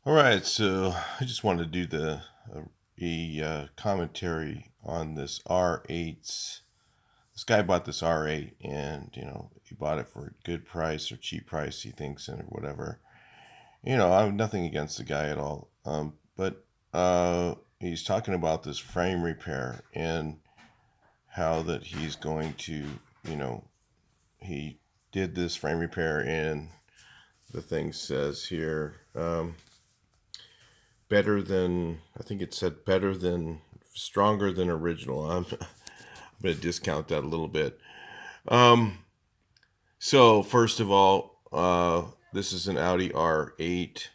All right, so I just wanted to do a commentary on this R8s. This guy bought this R8, and he bought it for a good price or cheap price, he thinks, and whatever. I have nothing against the guy at all. But he's talking about this frame repair and how that he's going to, you know, he did this frame repair, and the thing says here. Better than, I think it said better than, stronger than original. I'm going to discount that a little bit. Um, so first of all, this is an Audi R8.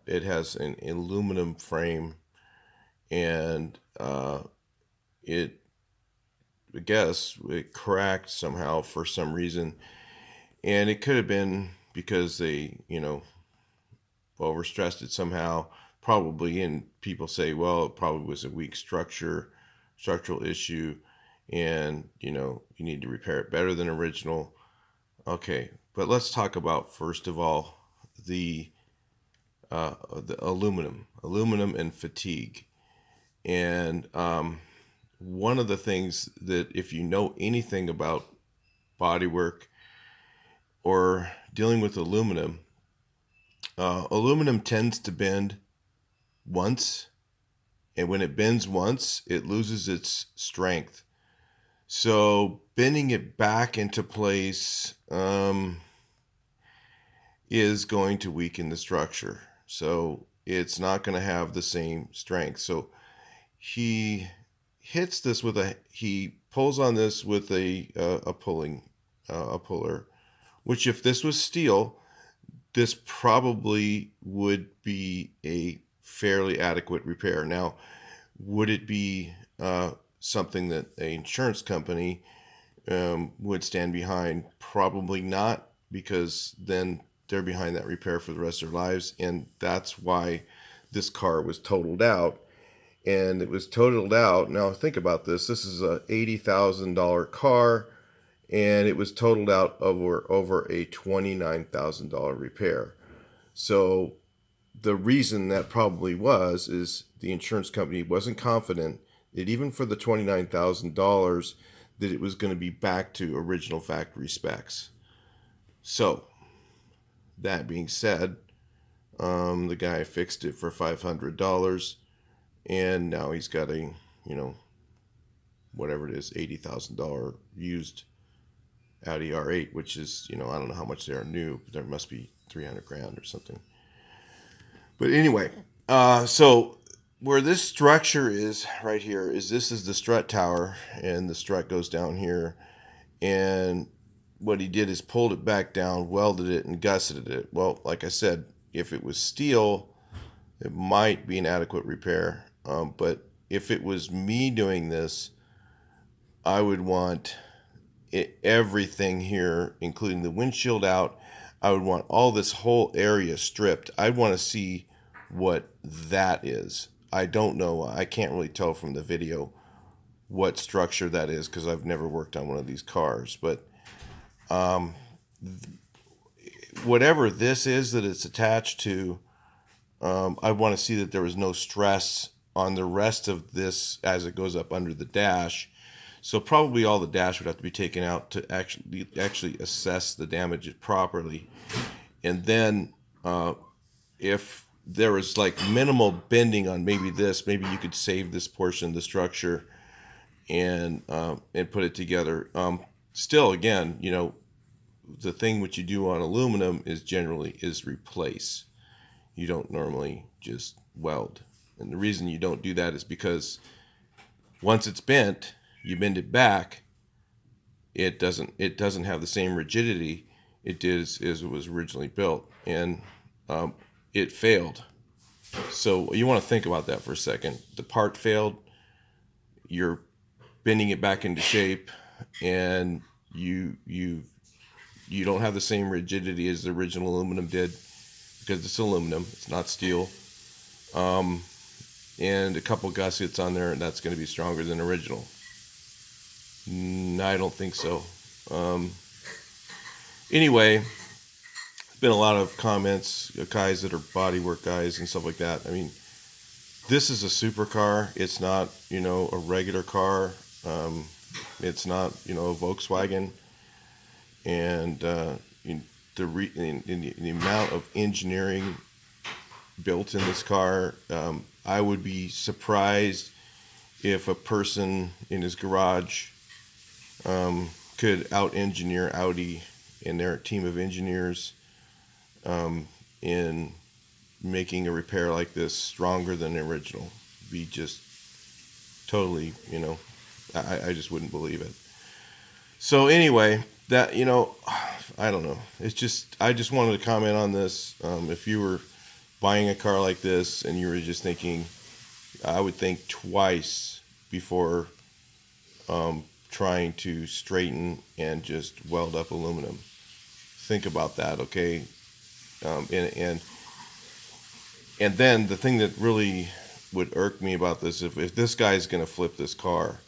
It has an aluminum frame, and it, I guess, it cracked somehow for some reason, and it could have been because they, overstressed it somehow, probably. And people say, well, it probably was a weak structural issue, and you need to repair it better than original. Okay, but let's talk about first of all the the aluminum and fatigue. And one of the things that, if you know anything about bodywork or dealing with aluminum, aluminum tends to bend once, and when it bends once, it loses its strength. So bending it back into place is going to weaken the structure. So it's not going to have the same strength. So he hits this with he pulls on this with a puller, which, if this was steel, this probably would be a fairly adequate repair. Now, would it be something that an insurance company would stand behind? Probably not, because then they're behind that repair for the rest of their lives. And that's why this car was totaled out. And it was totaled out. Now, think about this. This is a $80,000 car, and it was totaled out over a $29,000 repair. So the reason that probably was is the insurance company wasn't confident that even for the $29,000 that it was going to be back to original factory specs. So that being said, the guy fixed it for $500, and now he's got a, whatever it is, $80,000 used Audi R8, which is, I don't know how much they are new, but there must be 300 grand or something. But anyway, so where this structure is right here is, this is the strut tower, and the strut goes down here. And what he did is pulled it back down, welded it, and gusseted it. Well, like I said, if it was steel, it might be an adequate repair. But if it was me doing this, I would want everything here, including the windshield, out. I would want all this whole area stripped. I'd want to see what that is. I don't know. I can't really tell from the video what structure that is, because I've never worked on one of these cars. But whatever this is that it's attached to, I want to see that there was no stress on the rest of this as it goes up under the dash. So probably all the dash would have to be taken out to actually assess the damage properly. And then if there was like minimal bending on maybe this, maybe you could save this portion of the structure and put it together. Still, again, the thing what you do on aluminum is generally is replace. You don't normally just weld. And the reason you don't do that is because once it's bent, you bend it back, it doesn't have the same rigidity it did as it was originally built, and it failed. So you want to think about that for a second. The part failed, you're bending it back into shape, and you don't have the same rigidity as the original aluminum did, because it's aluminum, it's not steel. And a couple gussets on there, and that's going to be stronger than original. I don't think so. Anyway, been a lot of comments, guys that are bodywork guys and stuff like that. I mean, this is a supercar. It's not, a regular car. It's not, a Volkswagen. And in the amount of engineering built in this car, I would be surprised if a person in his garage could out-engineer Audi and their team of engineers in making a repair like this stronger than the original. Be just totally, I just wouldn't believe it. So anyway, that, I don't know. It's just, I just wanted to comment on this. If you were buying a car like this and you were just thinking, I would think twice before trying to straighten and just weld up aluminum. Think about that, okay? And then the thing that really would irk me about this, if this guy's going to flip this car,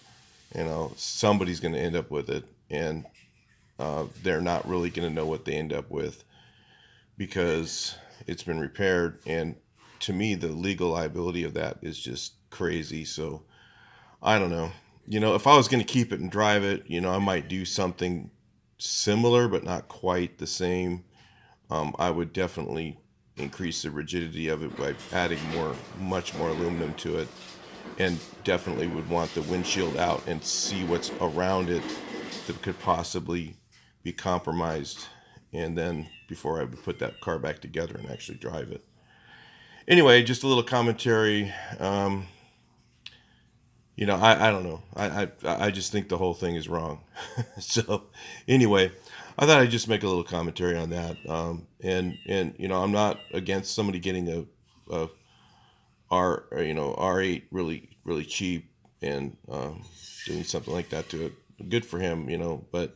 somebody's going to end up with it, and they're not really going to know what they end up with because it's been repaired. And to me, the legal liability of that is just crazy. So I don't know. If I was going to keep it and drive it, I might do something similar, but not quite the same. I would definitely increase the rigidity of it by adding much more aluminum to it, and definitely would want the windshield out and see what's around it that could possibly be compromised, and then before I would put that car back together and actually drive it. Anyway, just a little commentary. I don't know. I just think the whole thing is wrong. So anyway, I thought I'd just make a little commentary on that. And I'm not against somebody getting a R8 really really cheap and doing something like that to it. Good for him, But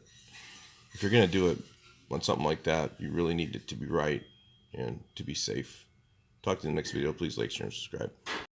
if you're gonna do it on something like that, you really need it to be right and to be safe. Talk to you in the next video. Please like, share, and subscribe.